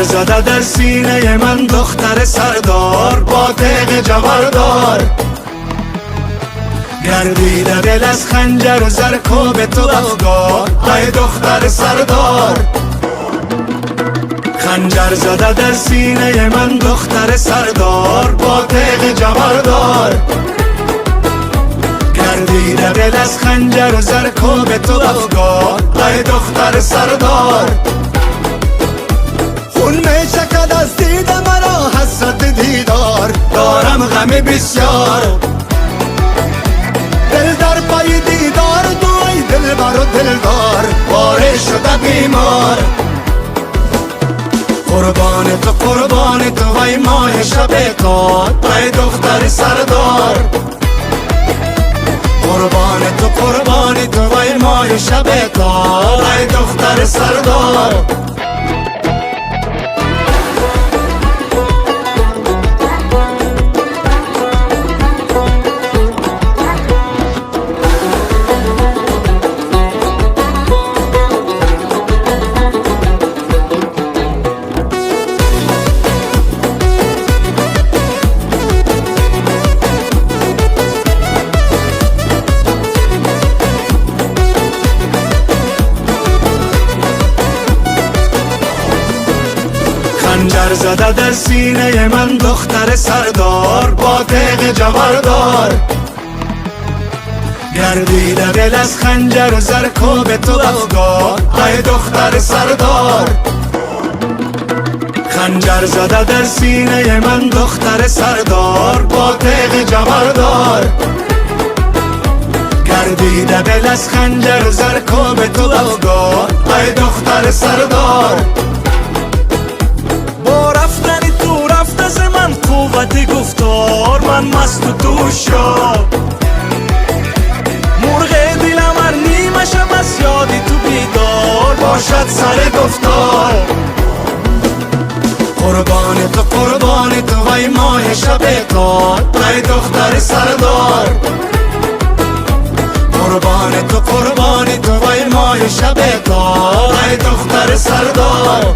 زده در سینه من دختر سردار با تیغ جوهردار، گردیده دل از خنجر و زرکوب تو افگار. ای دختر سردار، خنجر زده در سینه من دختر سردار با تیغ جوهردار، گردیده دل از خنجر و زرکوب تو افگار. ای دختر سردار، خون می چکد از دید مرا حسرت دیدار، دارم غم بسیار، دل در پای دیدار دوی دل بر و دلدار، پاره شده بیمار. قربان تو وی ماه شب کار، ای دختر سردار. قربان تو وی ماه شب کار، ای دختر سردار. خنجر زده در سینه من دختر سردار با تیغ جوهردار، گردیده دل از خنجر و زرکوب تو افگار. ای دختر سردار، خنجر زده در سینه من دختر سردار با تیغ جوهردار، گردیده دل از خنجر و زرکوب تو افگار. ای دختر سردار، من قوت گفتار من مست و دوشا، مرغ دلم ار نیمشم از یادی تو بیدار باشد سر گفتار. قربان تو وی ماه شب کار، ای دختر سردار. قربان تو وی ماه شب کار، ای دختر سردار.